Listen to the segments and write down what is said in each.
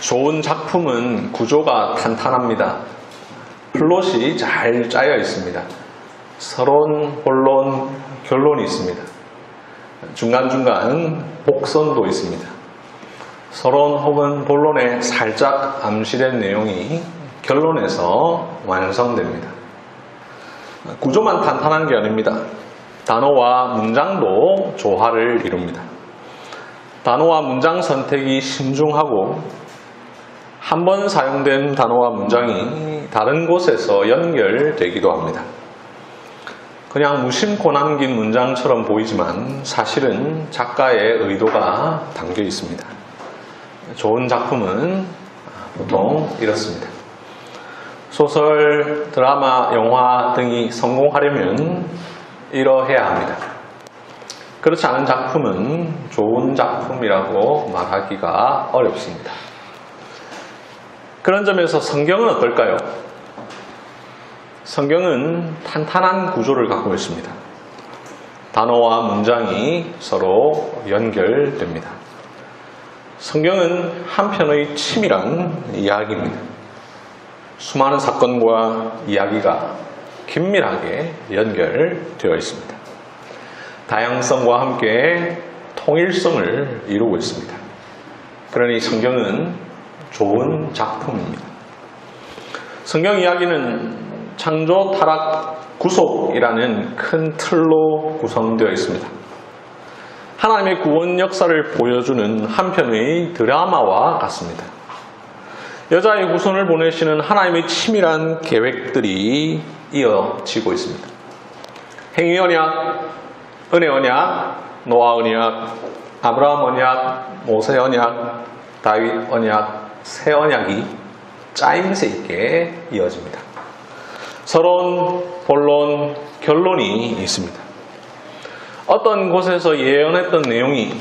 좋은 작품은 구조가 탄탄합니다. 플롯이 잘 짜여 있습니다. 서론, 본론, 결론이 있습니다. 중간중간 복선도 있습니다. 서론 혹은 본론에 살짝 암시된 내용이 결론에서 완성됩니다. 구조만 탄탄한 게 아닙니다. 단어와 문장도 조화를 이룹니다. 단어와 문장 선택이 신중하고 한 번 사용된 단어와 문장이 다른 곳에서 연결되기도 합니다. 그냥 무심코 남긴 문장처럼 보이지만 사실은 작가의 의도가 담겨 있습니다. 좋은 작품은 보통 이렇습니다. 소설, 드라마, 영화 등이 성공하려면 이러해야 합니다. 그렇지 않은 작품은 좋은 작품이라고 말하기가 어렵습니다. 그런 점에서 성경은 어떨까요? 성경은 탄탄한 구조를 갖고 있습니다. 단어와 문장이 서로 연결됩니다. 성경은 한편의 치밀한 이야기입니다. 수많은 사건과 이야기가 긴밀하게 연결되어 있습니다. 다양성과 함께 통일성을 이루고 있습니다. 그러니 성경은 좋은 작품입니다. 성경 이야기는 창조, 타락, 구속이라는 큰 틀로 구성되어 있습니다. 하나님의 구원 역사를 보여주는 한편의 드라마와 같습니다. 여자의 후손을 보내시는 하나님의 치밀한 계획들이 이어지고 있습니다. 행위 언약, 은혜 언약, 노아 언약, 아브라함 언약, 모세 언약, 다윗 언약, 새 언약이 짜임새 있게 이어집니다. 서론, 본론, 결론이 있습니다. 어떤 곳에서 예언했던 내용이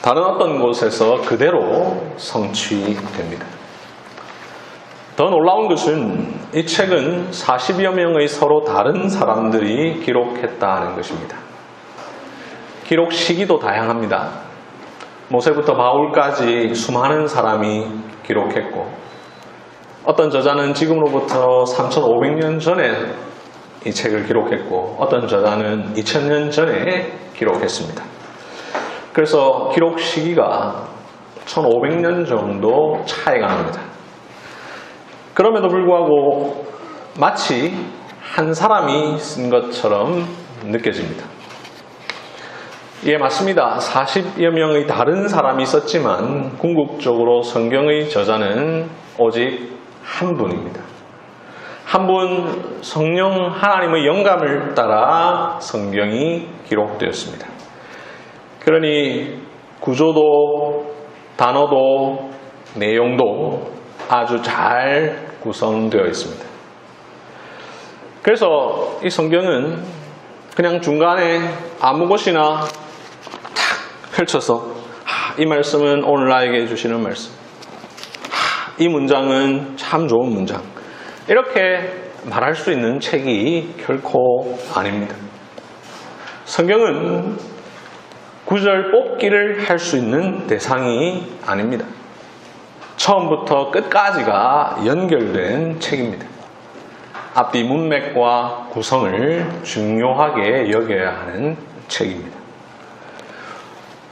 다른 어떤 곳에서 그대로 성취됩니다. 더 놀라운 것은 이 책은 40여 명의 서로 다른 사람들이 기록했다는 것입니다. 기록 시기도 다양합니다. 모세부터 바울까지 수많은 사람이 기록했고 어떤 저자는 지금으로부터 3,500년 전에 이 책을 기록했고 어떤 저자는 2000년 전에 기록했습니다. 그래서 기록 시기가 1500년 정도 차이가 납니다. 그럼에도 불구하고 마치 한 사람이 쓴 것처럼 느껴집니다. 예, 맞습니다. 40여 명의 다른 사람이 썼지만 궁극적으로 성경의 저자는 오직 한 분입니다. 한 분 성령 하나님의 영감을 따라 성경이 기록되었습니다. 그러니 구조도 단어도 내용도 아주 잘 구성되어 있습니다. 그래서 이 성경은 그냥 중간에 아무 곳이나 탁 펼쳐서 이 말씀은 오늘 나에게 주시는 말씀, 이 문장은 참 좋은 문장, 이렇게 말할 수 있는 책이 결코 아닙니다. 성경은 구절 뽑기를 할 수 있는 대상이 아닙니다. 처음부터 끝까지가 연결된 책입니다. 앞뒤 문맥과 구성을 중요하게 여겨야 하는 책입니다.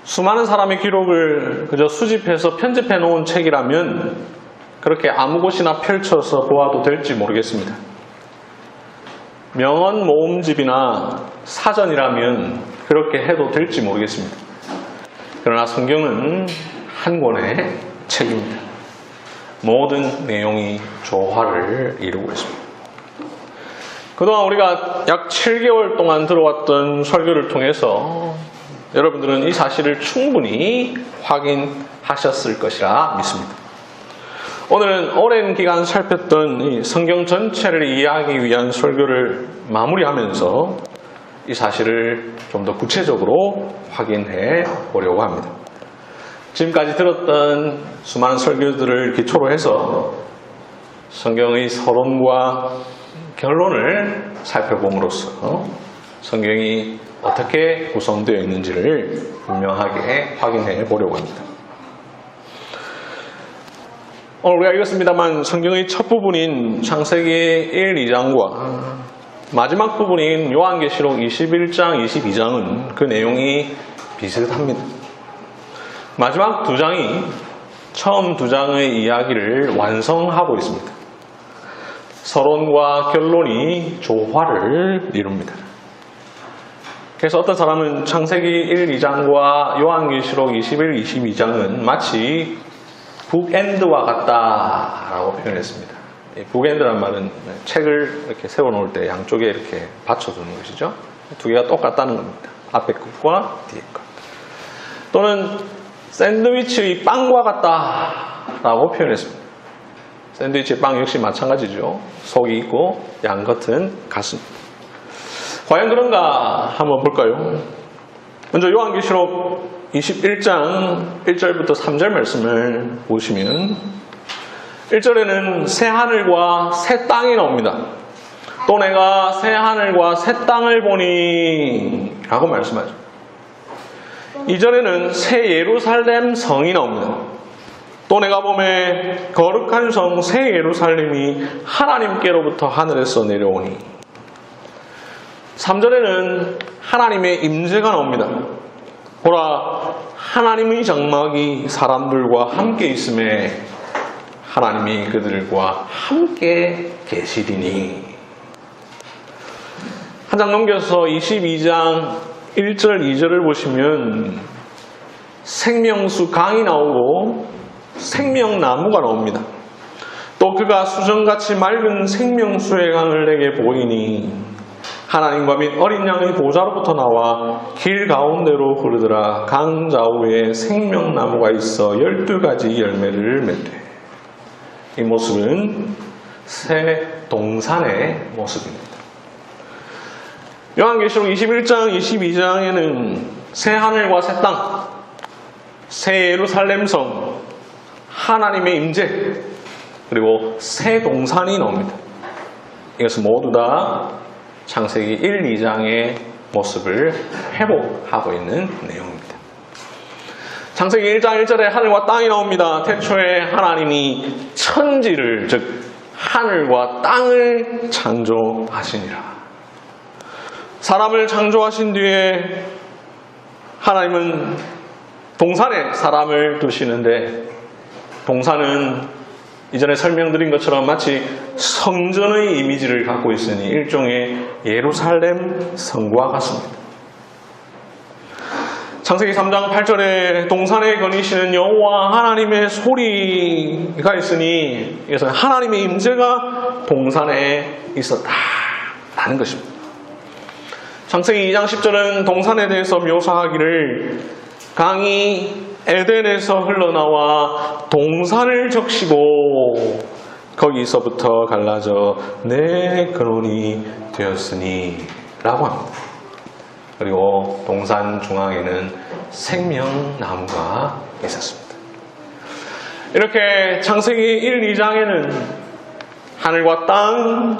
수많은 사람의 기록을 그저 수집해서 편집해 놓은 책이라면 그렇게 아무 곳이나 펼쳐서 보아도 될지 모르겠습니다. 명언 모음집이나 사전이라면 그렇게 해도 될지 모르겠습니다. 그러나 성경은 한 권의 책입니다. 모든 내용이 조화를 이루고 있습니다. 그동안 우리가 약 7개월 동안 들어왔던 설교를 통해서 여러분들은 이 사실을 충분히 확인하셨을 것이라 믿습니다. 오늘은 오랜 기간 살폈던 이 성경 전체를 이해하기 위한 설교를 마무리하면서 이 사실을 좀 더 구체적으로 확인해 보려고 합니다. 지금까지 들었던 수많은 설교들을 기초로 해서 성경의 서론과 결론을 살펴봄으로써 성경이 어떻게 구성되어 있는지를 분명하게 확인해 보려고 합니다. 오늘 우리가 읽었습니다만 성경의 첫 부분인 창세기 1, 2장과 마지막 부분인 요한계시록 21장, 22장은 그 내용이 비슷합니다. 마지막 두 장이 처음 두 장의 이야기를 완성하고 있습니다. 서론과 결론이 조화를 이룹니다. 그래서 어떤 사람은 창세기 1, 2장과 요한계시록 21, 22장은 마치 북엔드와 같다라고 표현했습니다. 북엔드란 말은 책을 이렇게 세워놓을 때 양쪽에 이렇게 받쳐두는 것이죠. 두 개가 똑같다는 겁니다. 앞에 것과 뒤에 것. 또는 샌드위치의 빵과 같다라고 표현했습니다. 샌드위치 빵 역시 마찬가지죠. 속이 있고 양 겉은 같습니다. 과연 그런가 한번 볼까요? 먼저 요한계시록 21장 1절부터 3절 말씀을 보시면 1절에는 새 하늘과 새 땅이 나옵니다. 또 내가 새 하늘과 새 땅을 보니 라고 말씀하죠. 2절에는 새 예루살렘 성이 나옵니다. 또 내가 보매 거룩한 성 새 예루살렘이 하나님께로부터 하늘에서 내려오니 3절에는 하나님의 임재가 나옵니다. 보라 하나님의 장막이 사람들과 함께 있음에 하나님이 그들과 함께 계시리니. 한 장 넘겨서 22장 1절 2절을 보시면 생명수 강이 나오고 생명나무가 나옵니다. 또 그가 수정같이 맑은 생명수의 강을 내게 보이니 하나님과 및 어린 양의 보좌로부터 나와 길 가운데로 흐르더라. 강 좌우에 생명나무가 있어 12가지 열매를 맺되. 이 모습은 새 동산의 모습입니다. 요한계시록 21장 22장에는 새 하늘과 새 땅, 새 예루살렘 성, 하나님의 임재, 그리고 새 동산이 나옵니다. 이것은 모두 다 창세기 1, 2장의 모습을 회복하고 있는 내용입니다. 창세기 1장 1절에 하늘과 땅이 나옵니다. 태초에 하나님이 천지를, 즉 하늘과 땅을 창조하시니라. 사람을 창조하신 뒤에 하나님은 동산에 사람을 두시는데, 동산은 이전에 설명드린 것처럼 마치 성전의 이미지를 갖고 있으니 일종의 예루살렘 성과 같습니다. 창세기 3장 8절에 동산에 거니시는 여호와 하나님의 소리가 있으니 이것은 하나님의 임재가 동산에 있었다라는 것입니다. 창세기 2장 10절은 동산에 대해서 묘사하기를 강이 에덴에서 흘러나와 동산을 적시고 거기서부터 갈라져 내 근원이 되었으니 라고 합니다. 그리고 동산 중앙에는 생명나무가 있었습니다. 이렇게 창세기 1, 2장에는 하늘과 땅,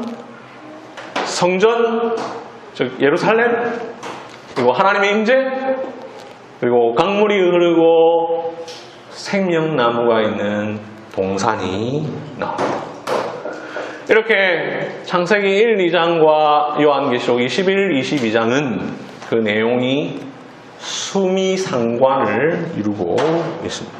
성전, 즉 예루살렘, 그리고 하나님의 임재, 그리고 강물이 흐르고 생명나무가 있는 동산이 나옵니다. 이렇게 창세기 1, 2장과 요한계시록 21, 22장은 그 내용이 수미상관을 이루고 있습니다.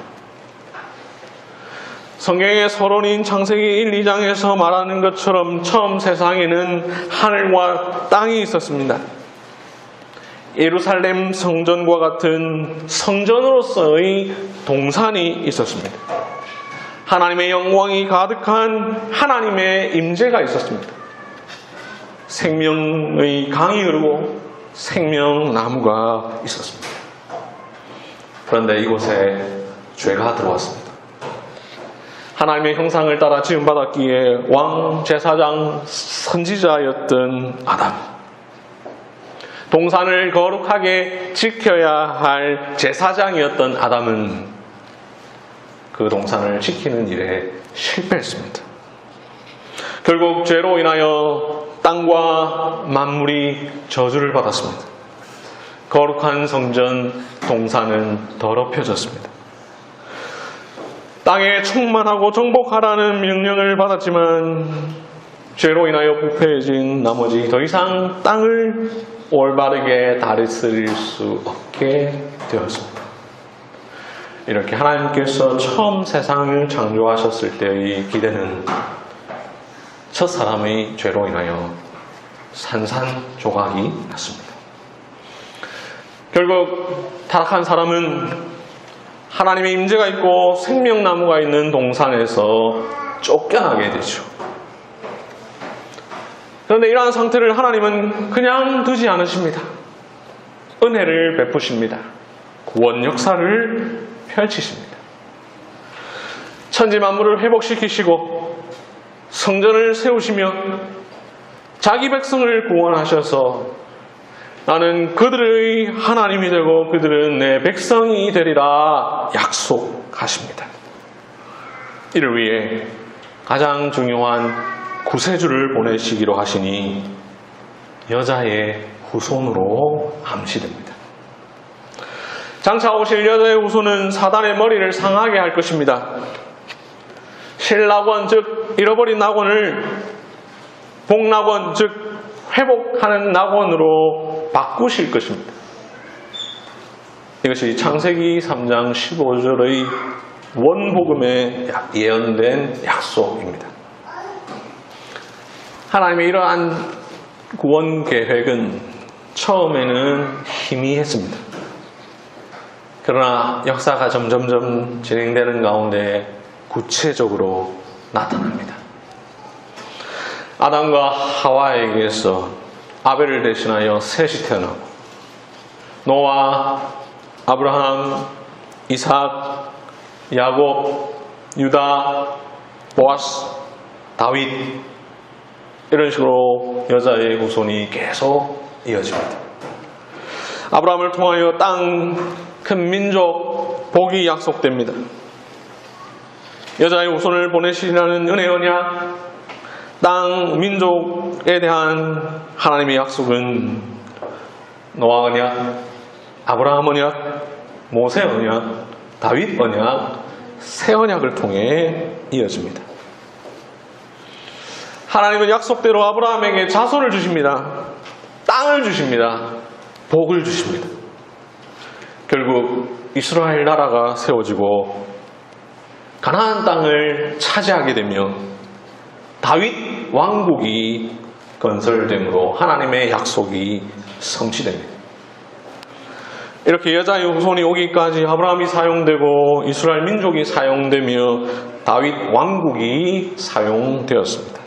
성경의 서론인 창세기 1, 2장에서 말하는 것처럼 처음 세상에는 하늘과 땅이 있었습니다. 예루살렘 성전과 같은 성전으로서의 동산이 있었습니다. 하나님의 영광이 가득한 하나님의 임재가 있었습니다. 생명의 강이 흐르고 생명나무가 있었습니다. 그런데 이곳에 죄가 들어왔습니다. 하나님의 형상을 따라 지음받았기에 왕, 제사장, 선지자였던 아담, 동산을 거룩하게 지켜야 할 제사장이었던 아담은 그 동산을 지키는 일에 실패했습니다. 결국 죄로 인하여 땅과 만물이 저주를 받았습니다. 거룩한 성전 동산은 더럽혀졌습니다. 땅에 충만하고 정복하라는 명령을 받았지만 죄로 인하여 부패해진 나머지 더 이상 땅을 올바르게 다스릴 수 없게 되었습니다. 이렇게 하나님께서 처음 세상을 창조하셨을 때의 기대는 첫 사람의 죄로 인하여 산산조각이 났습니다. 결국 타락한 사람은 하나님의 임재가 있고 생명나무가 있는 동산에서 쫓겨나게 되죠. 그런데 이러한 상태를 하나님은 그냥 두지 않으십니다. 은혜를 베푸십니다. 구원 역사를 펼치십니다. 천지 만물을 회복시키시고 성전을 세우시며 자기 백성을 구원하셔서 나는 그들의 하나님이 되고 그들은 내 백성이 되리라 약속하십니다. 이를 위해 가장 중요한 구세주를 보내시기로 하시니 여자의 후손으로 암시됩니다. 장차 오실 여자의 후손은 사단의 머리를 상하게 할 것입니다. 실낙원 즉 잃어버린 낙원을 복낙원 즉 회복하는 낙원으로 바꾸실 것입니다. 이것이 창세기 3장 15절의 원복음에 예언된 약속입니다. 하나님의 이러한 구원 계획은 처음에는 희미했습니다. 그러나 역사가 점점점 진행되는 가운데 구체적으로 나타납니다. 아담과 하와에게서 아벨을 대신하여 셋이 태어나고 노아, 아브라함, 이삭, 야곱, 유다, 보아스, 다윗 이런 식으로 여자의 후손이 계속 이어집니다. 아브라함을 통하여 땅 큰 민족 복이 약속됩니다. 여자의 후손을 보내시라는 은혜 언약, 땅 민족에 대한 하나님의 약속은 노아 언약, 아브라함 언약, 모세 언약, 다윗 언약, 새 언약을 통해 이어집니다. 하나님은 약속대로 아브라함에게 자손을 주십니다. 땅을 주십니다. 복을 주십니다. 결국 이스라엘 나라가 세워지고 가나안 땅을 차지하게 되며 다윗 왕국이 건설됨으로 하나님의 약속이 성취됩니다. 이렇게 여자의 후손이 오기까지 아브라함이 사용되고 이스라엘 민족이 사용되며 다윗 왕국이 사용되었습니다.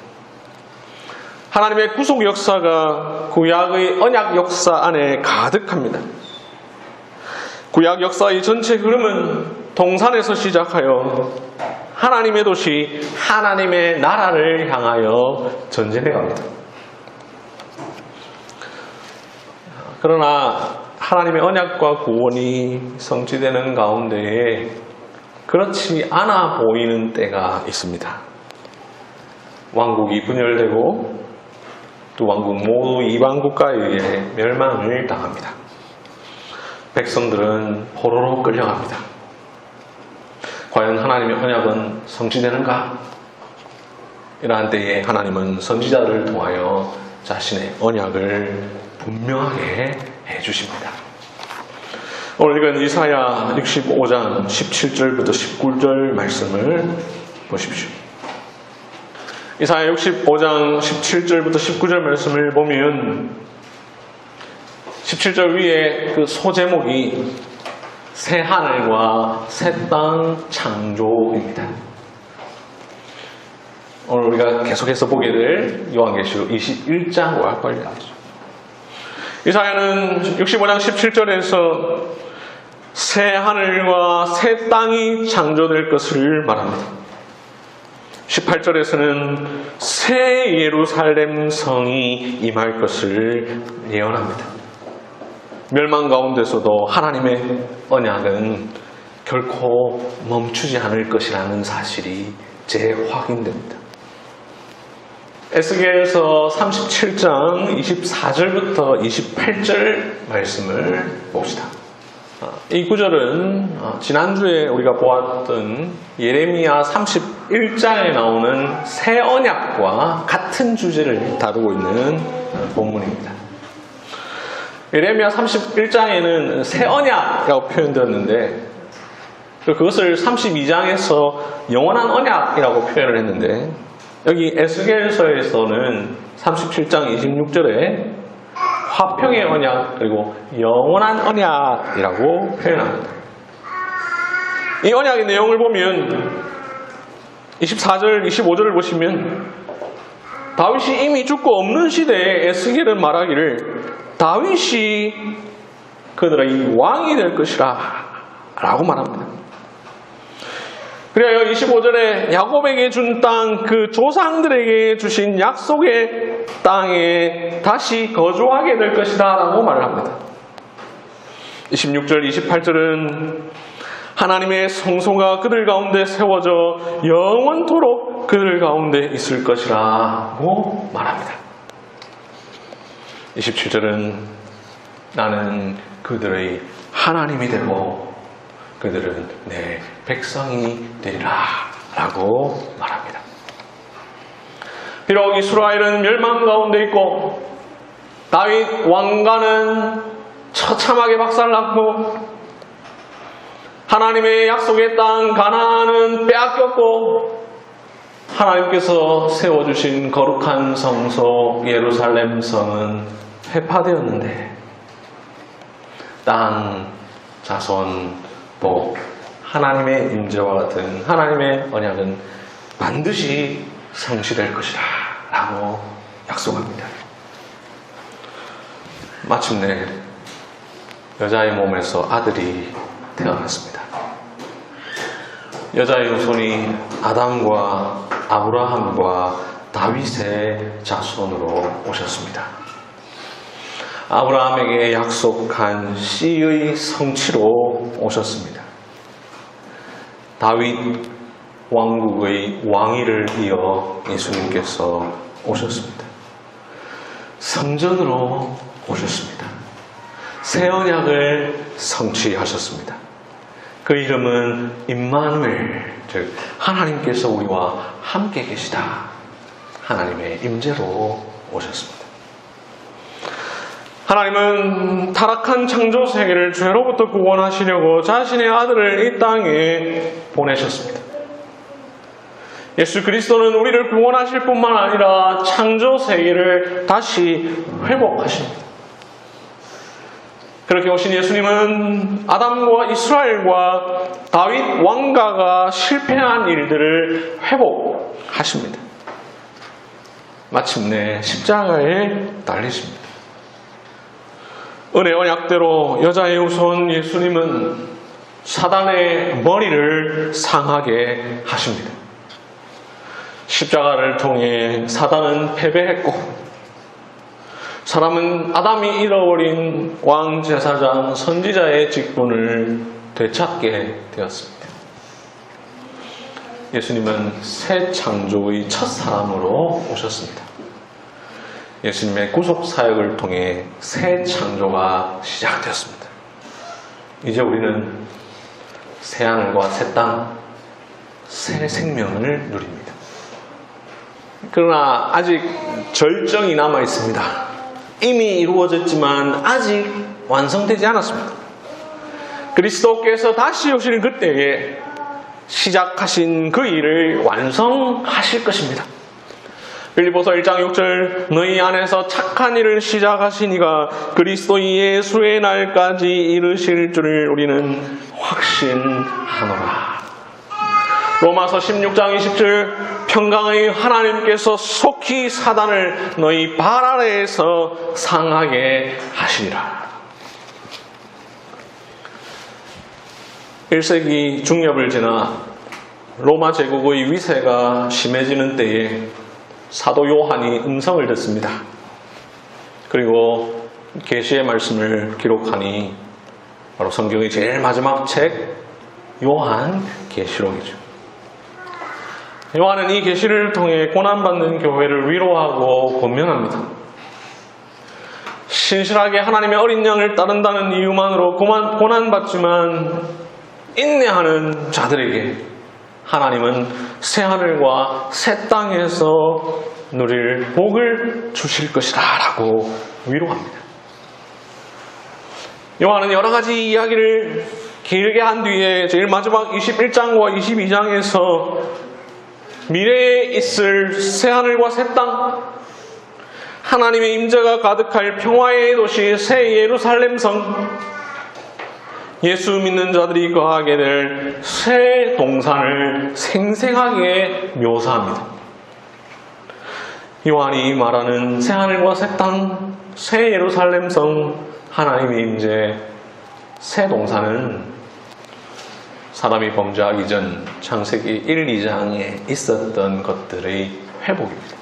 하나님의 구속 역사가 구약의 언약 역사 안에 가득합니다. 구약 역사의 전체 흐름은 동산에서 시작하여 하나님의 도시, 하나님의 나라를 향하여 전진해 갑니다. 그러나 하나님의 언약과 구원이 성취되는 가운데에 그렇지 않아 보이는 때가 있습니다. 왕국이 분열되고 또 왕국 모두 이방 국가에 의해 멸망을 당합니다. 백성들은 포로로 끌려갑니다. 과연 하나님의 언약은 성취되는가? 이러한 때에 하나님은 선지자를 통하여 자신의 언약을 분명하게 해주십니다. 오늘 읽은 이사야 65장 17절부터 19절 말씀을 보십시오. 이사야 65장 17절부터 19절 말씀을 보면 17절 위에 그 소제목이 새 하늘과 새 땅 창조입니다. 오늘 우리가 계속해서 보게 될 요한계시록 21장과 관련되죠. 이사야는 65장 17절에서 새 하늘과 새 땅이 창조될 것을 말합니다. 18절에서는 새 예루살렘 성이 임할 것을 예언합니다. 멸망 가운데서도 하나님의 언약은 결코 멈추지 않을 것이라는 사실이 재확인됩니다. 에스겔서 37장 24절부터 28절 말씀을 봅시다. 이 구절은 지난주에 우리가 보았던 예레미야 31장에 나오는 새 언약과 같은 주제를 다루고 있는 본문입니다. 예레미야 31장에는 새 언약이라고 표현되었는데 그것을 32장에서 영원한 언약이라고 표현을 했는데 여기 에스겔서에서는 37장 26절에 화평의 언약 그리고 영원한 언약이라고 표현합니다. 이 언약의 내용을 보면 24절, 25절을 보시면 다윗이 이미 죽고 없는 시대에 에스겔은 말하기를 다윗이 그들의 왕이 될 것이라 라고 말합니다. 그래요. 25절에 야곱에게 준 땅, 그 조상들에게 주신 약속의 땅에 다시 거주하게 될 것이다 라고 말을 합니다. 26절, 28절은 하나님의 성소가 그들 가운데 세워져 영원토록 그들 가운데 있을 것이라고 말합니다. 27절은 나는 그들의 하나님이 되고 그들은 내 백성이 되리라 라고 말합니다. 비록 이스라엘은 멸망 가운데 있고 다윗 왕가는 처참하게 박살났고 하나님의 약속의 땅 가나안은 빼앗겼고 하나님께서 세워주신 거룩한 성소 예루살렘 성은 회파되었는데 땅, 자손, 복, 하나님의 임재와 같은 하나님의 언약은 반드시 성취될 것이다 라고 약속합니다. 마침내 여자의 몸에서 아들이 태어났습니다. 여자의 후손이 아담과 아브라함과 다윗의 자손으로 오셨습니다. 아브라함에게 약속한 씨의 성취로 오셨습니다. 다윗 왕국의 왕위를 이어 예수님께서 오셨습니다. 성전으로 오셨습니다. 새 언약을 성취하셨습니다. 그 이름은 임마누엘, 즉 하나님께서 우리와 함께 계시다. 하나님의 임재로 오셨습니다. 하나님은 타락한 창조 세계를 죄로부터 구원하시려고 자신의 아들을 이 땅에 보내셨습니다. 예수 그리스도는 우리를 구원하실 뿐만 아니라 창조 세계를 다시 회복하십니다. 그렇게 오신 예수님은 아담과 이스라엘과 다윗 왕가가 실패한 일들을 회복하십니다. 마침내 십자가에 달리십니다. 은혜 언약대로 여자의 후손 예수님은 사단의 머리를 상하게 하십니다. 십자가를 통해 사단은 패배했고 사람은 아담이 잃어버린 왕제사장 선지자의 직분을 되찾게 되었습니다. 예수님은 새 창조의 첫 사람으로 오셨습니다. 예수님의 구속 사역을 통해 새 창조가 시작되었습니다. 이제 우리는 새 하늘과 새 땅, 새 생명을 누립니다. 그러나 아직 절정이 남아 있습니다. 이미 이루어졌지만 아직 완성되지 않았습니다. 그리스도께서 다시 오실 그때에 시작하신 그 일을 완성하실 것입니다. 빌립보서 1장 6절 너희 안에서 착한 일을 시작하신 이가 그리스도 예수의 날까지 이르실 줄을 우리는 확신하노라. 로마서 16장 20절 평강의 하나님께서 속히 사단을 너희 발 아래에서 상하게 하시리라. 1세기 중엽을 지나 로마 제국의 위세가 심해지는 때에 사도 요한이 음성을 듣습니다. 그리고 계시의 말씀을 기록하니 바로 성경의 제일 마지막 책 요한 계시록이죠. 요한은 이 계시를 통해 고난받는 교회를 위로하고 권면합니다. 신실하게 하나님의 어린 양을 따른다는 이유만으로 고난받지만 인내하는 자들에게 하나님은 새하늘과 새 땅에서 누릴 복을 주실 것이다 라고 위로합니다. 요한은 여러 가지 이야기를 길게 한 뒤에 제일 마지막 21장과 22장에서 미래에 있을 새하늘과 새 땅, 하나님의 임재가 가득할 평화의 도시 새 예루살렘 성, 예수 믿는 자들이 거하게 될 새 동산을 생생하게 묘사합니다. 요한이 말하는 새하늘과 새 땅, 새 예루살렘 성, 하나님의 임재, 새 동산은 사람이 범죄하기 전 창세기 1, 2장에 있었던 것들의 회복입니다.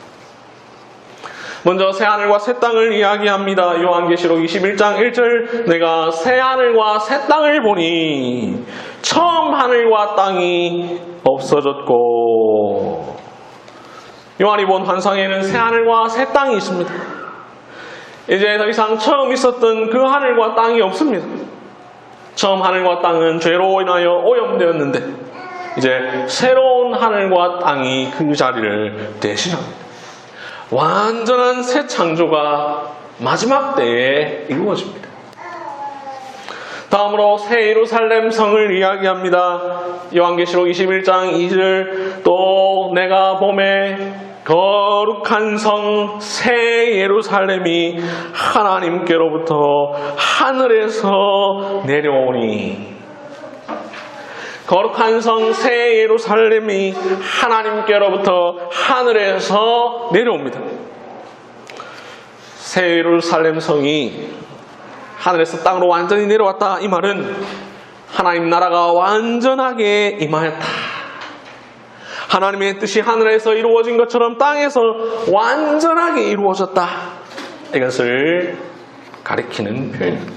먼저 새하늘과 새 땅을 이야기합니다. 요한계시록 21장 1절, 내가 새하늘과 새 땅을 보니 처음 하늘과 땅이 없어졌고, 요한이 본 환상에는 새하늘과 새 땅이 있습니다. 이제 더 이상 처음 있었던 그 하늘과 땅이 없습니다. 처음 하늘과 땅은 죄로 인하여 오염되었는데 이제 새로운 하늘과 땅이 그 자리를 대신합니다. 완전한 새 창조가 마지막 때에 이루어집니다. 다음으로 새 예루살렘 성을 이야기합니다. 요한계시록 21장 2절, 또 내가 봄에 거룩한 성 새 예루살렘이 하나님께로부터 하늘에서 내려오니, 거룩한 성 새 예루살렘이 하나님께로부터 하늘에서 내려옵니다. 새 예루살렘 성이 하늘에서 땅으로 완전히 내려왔다. 이 말은 하나님 나라가 완전하게 임하였다. 하나님의 뜻이 하늘에서 이루어진 것처럼 땅에서 완전하게 이루어졌다. 이것을 가리키는 표현입니다.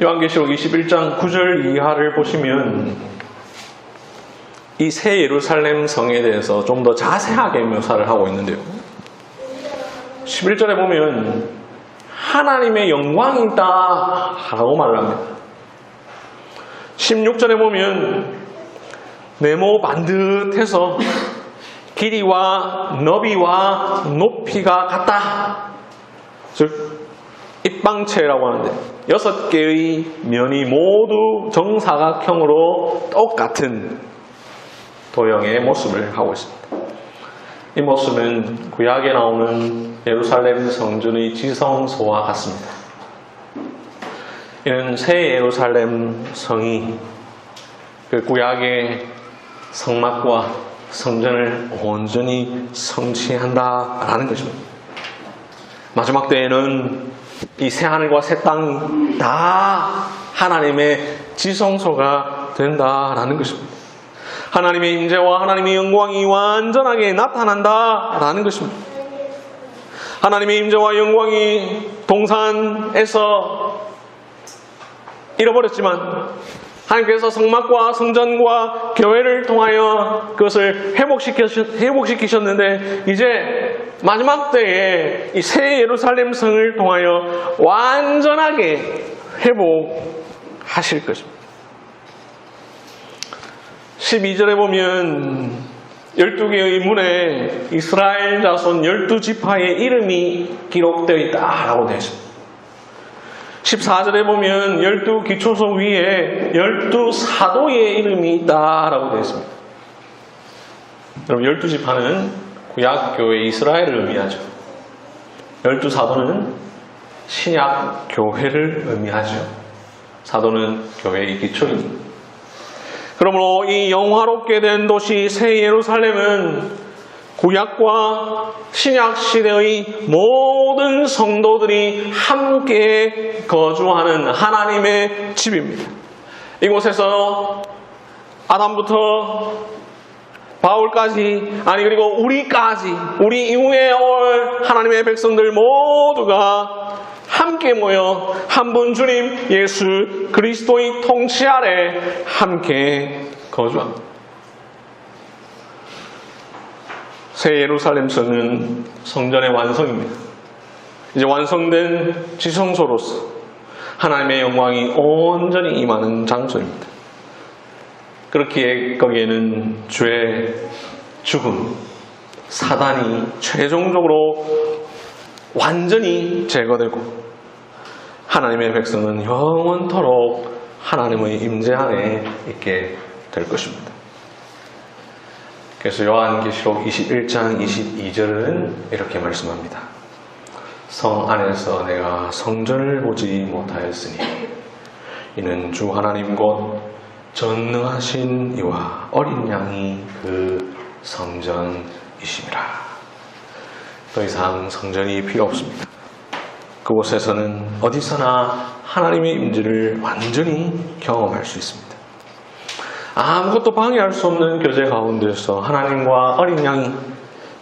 요한계시록 21장 9절 이하를 보시면 이 새 예루살렘 성에 대해서 좀 더 자세하게 묘사를 하고 있는데요. 11절에 보면 하나님의 영광이다 라고 말을 합니다. 16절에 보면 네모 반듯해서 길이와 너비와 높이가 같다. 즉 입방체라고 하는데 6개의 면이 모두 정사각형으로 똑같은 도형의 모습을 하고 있습니다. 이 모습은 구약에 나오는 예루살렘 성전의 지성소와 같습니다. 이는 새 예루살렘 성이 그 구약의 성막과 성전을 온전히 성취한다라는 것입니다. 마지막 때에는 이 새하늘과 새 땅이 다 하나님의 지성소가 된다라는 것입니다. 하나님의 임재와 하나님의 영광이 완전하게 나타난다라는 것입니다. 하나님의 임재와 영광이 동산에서 잃어버렸지만 하나님께서 성막과 성전과 교회를 통하여 그것을 회복시키셨는데 이제 마지막 때에 이 새 예루살렘 성을 통하여 완전하게 회복하실 것입니다. 12절에 보면 12개의 문에 이스라엘 자손 12지파의 이름이 기록되어 있다라고 되어 있습니다. 14절에 보면 12기초소 위에 12사도의 이름이 있다라고 되어 있습니다. 여러분 12지파는 구약교회 이스라엘을 의미하죠. 12사도는 신약교회를 의미하죠. 사도는 교회의 기초입니다. 그러므로 이 영화롭게 된 도시 새 예루살렘은 구약과 신약 시대의 모든 성도들이 함께 거주하는 하나님의 집입니다. 이곳에서 아담부터 바울까지, 그리고 우리까지, 우리 이후에 올 하나님의 백성들 모두가 함께 모여 한 분 주님 예수 그리스도의 통치 아래 함께 거주합니다. 새 예루살렘 성은 성전의 완성입니다. 이제 완성된 지성소로서 하나님의 영광이 온전히 임하는 장소입니다. 그렇기에 거기에는 죄, 죽음, 사단이 최종적으로 완전히 제거되고 하나님의 백성은 영원토록 하나님의 임재 안에 있게 될 것입니다. 그래서 요한계시록 21장 22절은 이렇게 말씀합니다. 성 안에서 내가 성전을 보지 못하였으니 이는 주 하나님 곧 전능하신 이와 어린 양이 그 성전이심이라. 더 이상 성전이 필요 없습니다. 그곳에서는 어디서나 하나님의 임재를 완전히 경험할 수 있습니다. 아무것도 방해할 수 없는 교제 가운데서 하나님과 어린 양이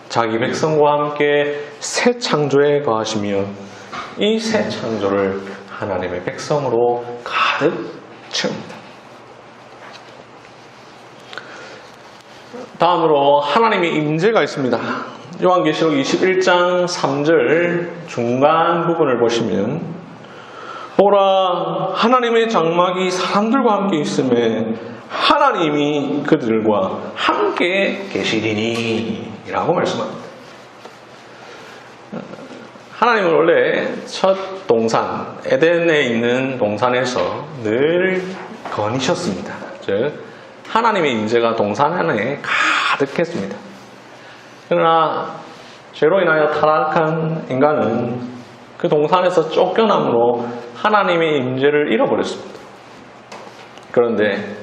자기 백성과 함께 새 창조에 거하시며 이 새 창조를 하나님의 백성으로 가득 채웁니다. 다음으로 하나님의 임재가 있습니다. 요한계시록 21장 3절 중간 부분을 보시면 보라 하나님의 장막이 사람들과 함께 있음에 하나님이 그들과 함께 계시리니 라고 말씀합니다. 하나님은 원래 첫 동산 에덴에 있는 동산에서 늘 거니셨습니다. 즉 하나님의 임재가 동산 안에 가득했습니다. 그러나 죄로 인하여 타락한 인간은 그 동산에서 쫓겨남으로 하나님의 임재를 잃어버렸습니다. 그런데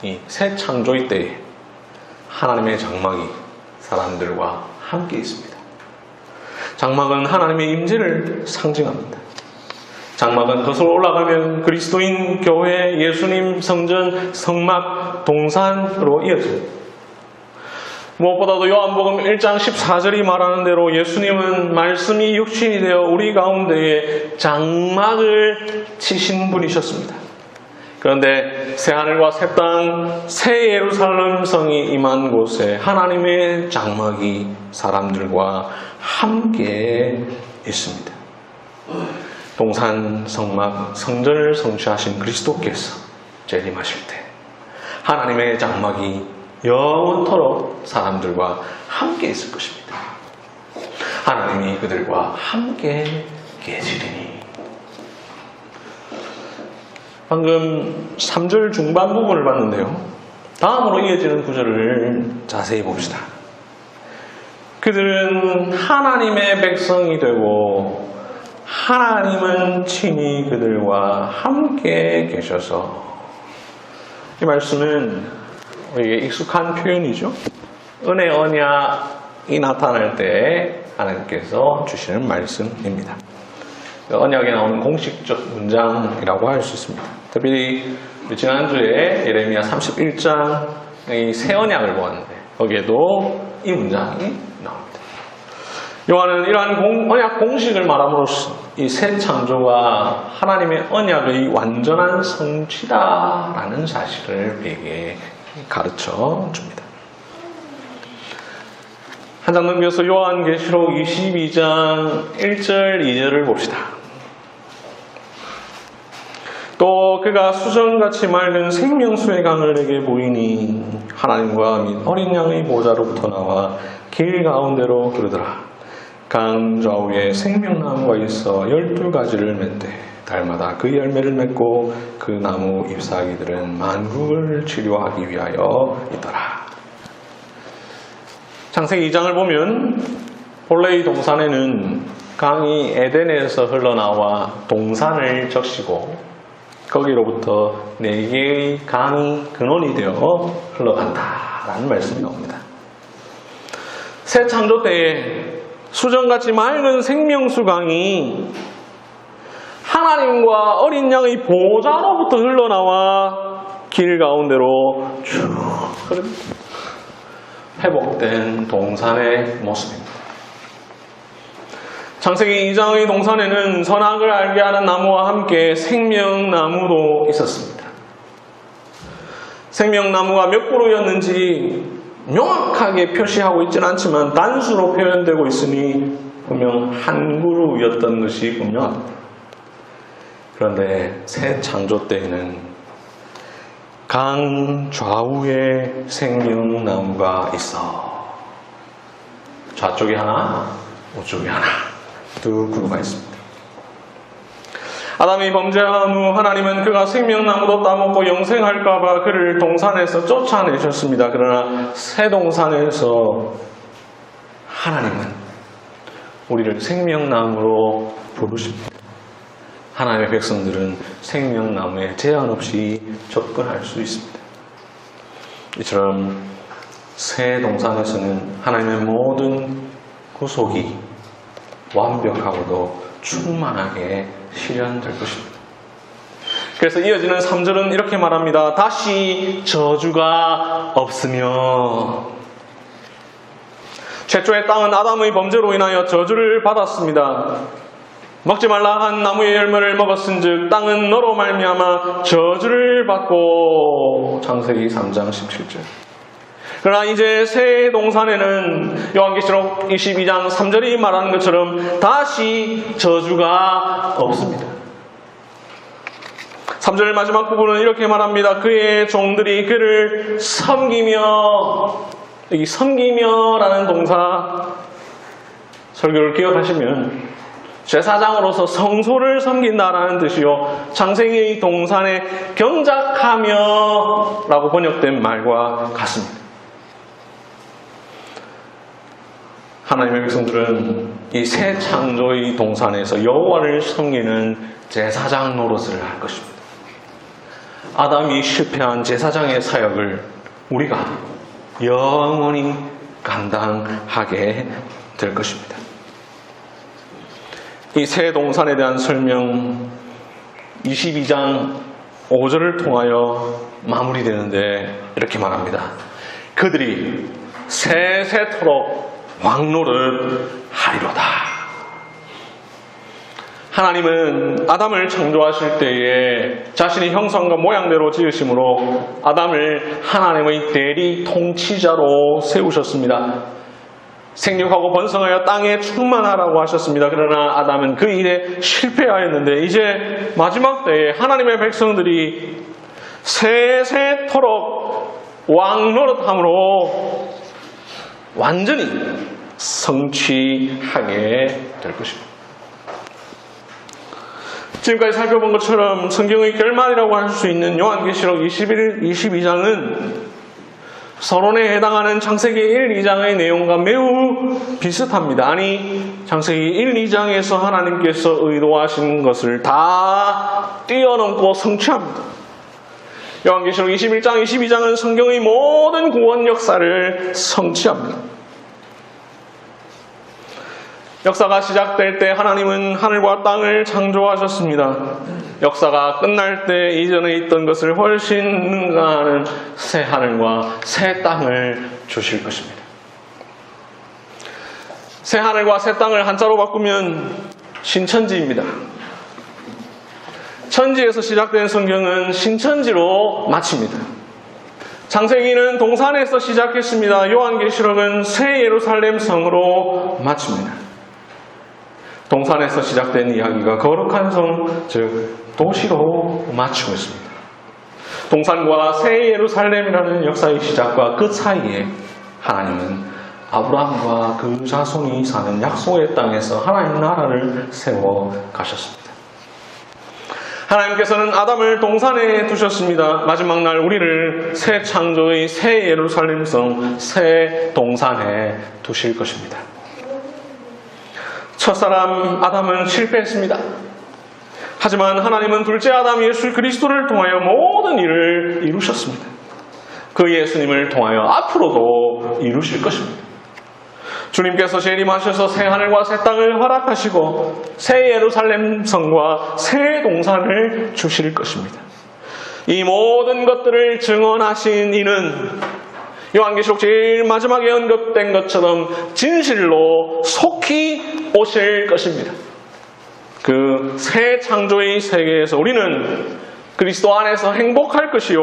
이 새 창조의 때에 하나님의 장막이 사람들과 함께 있습니다. 장막은 하나님의 임재를 상징합니다. 장막은 거슬러 올라가면 그리스도인, 교회, 예수님, 성전, 성막, 동산으로 이어집니다. 무엇보다도 요한복음 1장 14절이 말하는 대로 예수님은 말씀이 육신이 되어 우리 가운데에 장막을 치신 분이셨습니다. 그런데 새하늘과 새 땅, 새 예루살렘 성이 임한 곳에 하나님의 장막이 사람들과 함께 있습니다. 동산, 성막, 성전을 성취하신 그리스도께서 재림하실 때 하나님의 장막이 영원토록 사람들과 함께 있을 것입니다. 하나님이 그들과 함께 계시리니. 방금 3절 중반 부분을 봤는데요. 다음으로 이어지는 구절을 자세히 봅시다. 그들은 하나님의 백성이 되고 하나님은 친히 그들과 함께 계셔서. 이 말씀은 우리에게 익숙한 표현이죠. 은혜 언약이 나타날 때 하나님께서 주시는 말씀입니다. 언약에 나오는 공식적 문장이라고 할 수 있습니다. 특별히 지난주에 예레미야 31장 이 새 언약을 보았는데 거기에도 이 문장이 나옵니다. 요한은 이러한 언약 공식을 말함으로써 이 새 창조가 하나님의 언약의 완전한 성취다라는 사실을 우리에게 가르쳐 줍니다. 한 장 넘겨서 요한계시록 22장 1절 2절을 봅시다. 또 그가 수정같이 맑은 생명수의 강을 내게 보이니 하나님과 및 어린 양의 보좌로부터 나와 길 가운데로 흐르더라. 강 좌우에 생명나무가 있어 12가지를 맺되 달마다 그 열매를 맺고 그 나무 잎사귀들은 만국을 치료하기 위하여 있더라. 창세기 2장을 보면 본래 이 동산에는 강이 에덴에서 흘러나와 동산을 적시고 거기로부터 4개의 강이 근원이 되어 흘러간다라는 말씀이 나옵니다. 새 창조 때에 수정같이 맑은 생명수 강이 하나님과 어린 양의 보좌로부터 흘러나와 길 가운데로 쭉 흐릅니다. 회복된 동산의 모습입니다. 창세기 2장의 동산에는 선악을 알게 하는 나무와 함께 생명나무도 있었습니다. 생명나무가 몇 그루였는지 명확하게 표시하고 있지는 않지만 단수로 표현되고 있으니 분명 한 그루였던 것이 분명합니다. 그런데 새 창조 때에는 강 좌우에 생명나무가 있어. 좌쪽에 하나, 우쪽에 하나, 두 그루가 있습니다. 아담이 범죄한 후 하나님은 그가 생명나무도 따먹고 영생할까봐 그를 동산에서 쫓아내셨습니다. 그러나 새 동산에서 하나님은 우리를 생명나무로 부르십니다. 하나님의 백성들은 생명나무에 제한 없이 접근할 수 있습니다. 이처럼 새 동산에서는 하나님의 모든 구속이 완벽하고도 충만하게 실현될 것입니다. 그래서 이어지는 3절은 이렇게 말합니다. 다시 저주가 없으며. 최초의 땅은 아담의 범죄로 인하여 저주를 받았습니다. 먹지 말라 한 나무의 열매를 먹었은즉 땅은 너로 말미암아 저주를 받고. 창세기 3장 17절. 그러나 이제 새 동산에는 요한계시록 22장 3절이 말하는 것처럼 다시 저주가 없습니다. 3절 마지막 부분은 이렇게 말합니다. 그의 종들이 그를 섬기며. 여기 섬기며라는 동사 설교를 기억하시면 제사장으로서 성소를 섬긴다라는 뜻이요, 창세기 동산에 경작하며 라고 번역된 말과 같습니다. 하나님의 백성들은 이 새 창조의 동산에서 여호와를 섬기는 제사장 노릇을 할 것입니다. 아담이 실패한 제사장의 사역을 우리가 영원히 감당하게 될 것입니다. 이 새 동산에 대한 설명 22장 5절을 통하여 마무리되는데 이렇게 말합니다. 그들이 세세토록 왕노릇 하리로다. 하나님은 아담을 창조하실 때에 자신의 형상과 모양대로 지으심으로 아담을 하나님의 대리 통치자로 세우셨습니다. 생육하고 번성하여 땅에 충만하라고 하셨습니다. 그러나 아담은 그 일에 실패하였는데 이제 마지막 때에 하나님의 백성들이 세세토록 왕노릇함으로 완전히 성취하게 될 것입니다. 지금까지 살펴본 것처럼 성경의 결말이라고 할 수 있는 요한계시록 22장은 서론에 해당하는 창세기 1, 2장의 내용과 매우 비슷합니다. 아니, 창세기 1, 2장에서 하나님께서 의도하신 것을 다 뛰어넘고 성취합니다. 요한계시록 21장, 22장은 성경의 모든 구원 역사를 성취합니다. 역사가 시작될 때 하나님은 하늘과 땅을 창조하셨습니다. 역사가 끝날 때 이전에 있던 것을 훨씬 능가하는 새 하늘과 새 땅을 주실 것입니다. 새 하늘과 새 땅을 한자로 바꾸면 신천지입니다. 천지에서 시작된 성경은 신천지로 마칩니다. 창세기는 동산에서 시작했습니다. 요한계시록은 새 예루살렘 성으로 마칩니다. 동산에서 시작된 이야기가 거룩한 성, 즉 도시로 마치고 있습니다. 동산과 새 예루살렘이라는 역사의 시작과 끝 사이에 하나님은 아브라함과 그 자손이 사는 약속의 땅에서 하나님 나라를 세워 가셨습니다. 하나님께서는 아담을 동산에 두셨습니다. 마지막 날 우리를 새 창조의 새 예루살렘 성, 새 동산에 두실 것입니다. 첫사람 아담은 실패했습니다. 하지만 하나님은 둘째 아담 예수 그리스도를 통하여 모든 일을 이루셨습니다. 그 예수님을 통하여 앞으로도 이루실 것입니다. 주님께서 재림하셔서 새 하늘과 새 땅을 허락하시고 새 예루살렘 성과 새 동산을 주실 것입니다. 이 모든 것들을 증언하신 이는 요한계시록 제일 마지막에 언급된 것처럼 진실로 속히 오실 것입니다. 그 새 창조의 세계에서 우리는 그리스도 안에서 행복할 것이요,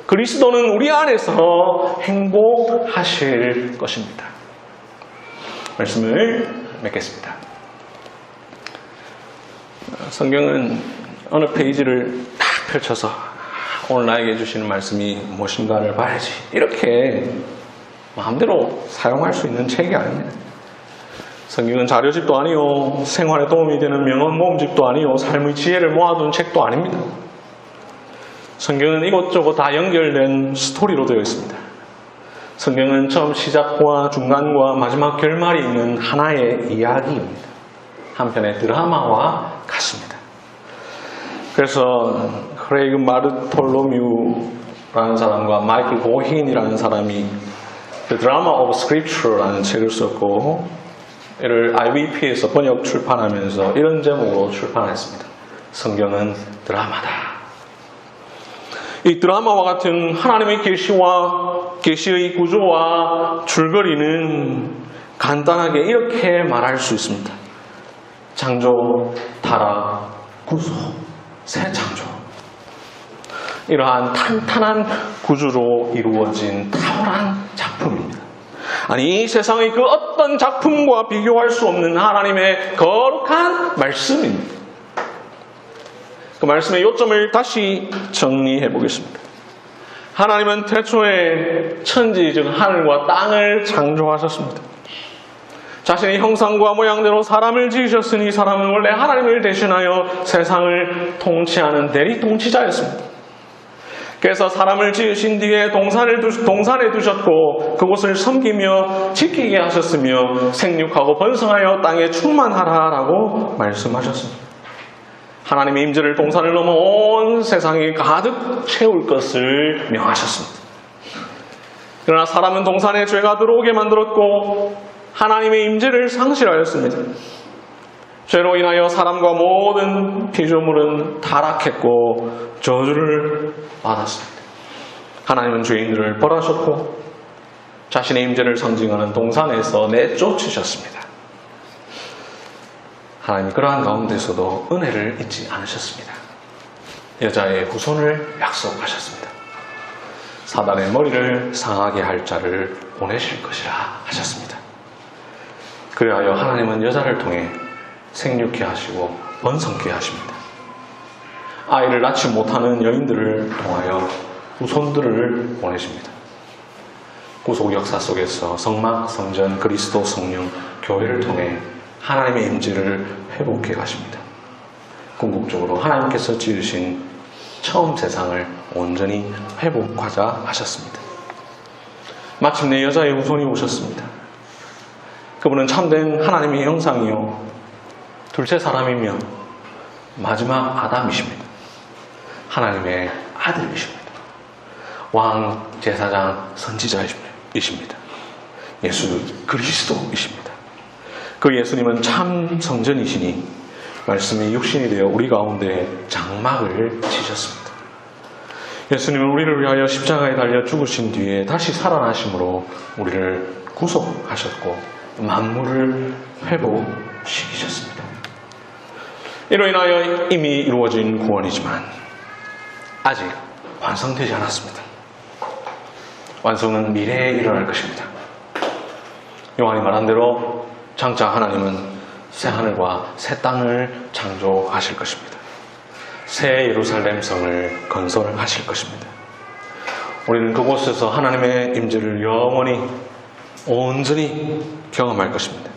그리스도는 우리 안에서 행복하실 것입니다. 말씀을 맺겠습니다. 성경은 어느 페이지를 딱 펼쳐서 오늘 나에게 주시는 말씀이 무엇인가를 봐야지 이렇게 마음대로 사용할 수 있는 책이 아닙니다. 성경은 자료집도 아니요, 생활에 도움이 되는 명언 모음집도 아니요, 삶의 지혜를 모아둔 책도 아닙니다. 성경은 이것저것 다 연결된 스토리로 되어 있습니다. 성경은 처음 시작과 중간과 마지막 결말이 있는 하나의 이야기입니다. 한편의 드라마와 같습니다. 그래서 크레이그 마르톨로뮤라는 사람과 마이클 고힌이라는 사람이 The Drama of Scripture라는 책을 썼고, 이를 IVP에서 번역 출판하면서 이런 제목으로 출판했습니다. 성경은 드라마다. 이 드라마와 같은 하나님의 계시의 구조와 줄거리는 간단하게 이렇게 말할 수 있습니다. 창조, 타락, 구속, 새 창조. 이러한 탄탄한 구조로 이루어진 탁월한 작품입니다. 아니, 이 세상의 그 어떤 작품과 비교할 수 없는 하나님의 거룩한 말씀입니다. 그 말씀의 요점을 다시 정리해 보겠습니다. 하나님은 태초에 천지, 즉 하늘과 땅을 창조하셨습니다. 자신의 형상과 모양대로 사람을 지으셨으니 사람은 원래 하나님을 대신하여 세상을 통치하는 대리 통치자였습니다. 그래서 사람을 지으신 뒤에 동산에 두셨고 그곳을 섬기며 지키게 하셨으며 생육하고 번성하여 땅에 충만하라라고 말씀하셨습니다. 하나님의 임재를 동산을 넘어 온 세상에 가득 채울 것을 명하셨습니다. 그러나 사람은 동산에 죄가 들어오게 만들었고 하나님의 임재를 상실하였습니다. 죄로 인하여 사람과 모든 피조물은 타락했고 저주를 받았습니다. 하나님은 죄인들을 벌하셨고 자신의 임재를 상징하는 동산에서 내쫓으셨습니다. 하나님이 그러한 가운데서도 은혜를 잊지 않으셨습니다. 여자의 후손을 약속하셨습니다. 사단의 머리를 상하게 할 자를 보내실 것이라 하셨습니다. 그리하여 하나님은 여자를 통해 생육케 하시고 번성케 하십니다. 아이를 낳지 못하는 여인들을 통하여 후손들을 보내십니다. 구속 역사 속에서 성막, 성전, 그리스도, 성령, 교회를 통해 하나님의 임재를 회복해 가십니다. 궁극적으로 하나님께서 지으신 처음 세상을 온전히 회복하자 하셨습니다. 마침내 여자의 후손이 오셨습니다. 그분은 참된 하나님의 형상이요 둘째 사람이며 마지막 아담이십니다. 하나님의 아들이십니다. 왕, 제사장, 선지자이십니다. 예수 그리스도이십니다. 그 예수님은 참 성전이시니 말씀이 육신이 되어 우리 가운데 장막을 치셨습니다. 예수님은 우리를 위하여 십자가에 달려 죽으신 뒤에 다시 살아나심으로 우리를 구속하셨고 만물을 회복시키셨습니다. 이로 인하여 이미 이루어진 구원이지만 아직 완성되지 않았습니다. 완성은 미래에 일어날 것입니다. 요한이 말한 대로 장차 하나님은 새 하늘과 새 땅을 창조하실 것입니다. 새 예루살렘 성을 건설하실 것입니다. 우리는 그곳에서 하나님의 임재를 영원히 온전히 경험할 것입니다.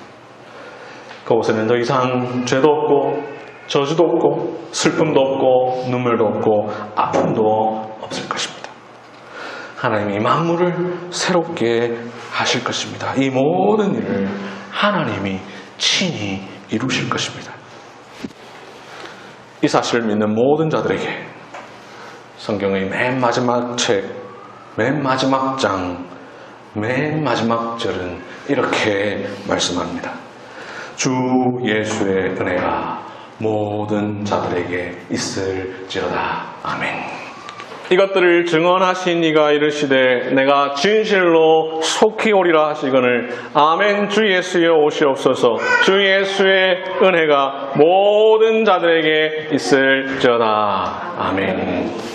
그곳에는 더 이상 죄도 없고 저주도 없고 슬픔도 없고 눈물도 없고 아픔도 없을 것입니다. 하나님이 만물을 새롭게 하실 것입니다. 이 모든 일을 하나님이 친히 이루실 것입니다. 이 사실을 믿는 모든 자들에게 성경의 맨 마지막 책, 맨 마지막 장, 맨 마지막 절은 이렇게 말씀합니다. 주 예수의 은혜가 모든 자들에게 있을지어다. 아멘. 이것들을 증언하신 이가 이르시되 내가 진실로 속히 오리라 하시거늘 아멘. 주 예수여 오시옵소서. 주 예수의 은혜가 모든 자들에게 있을지어다. 아멘.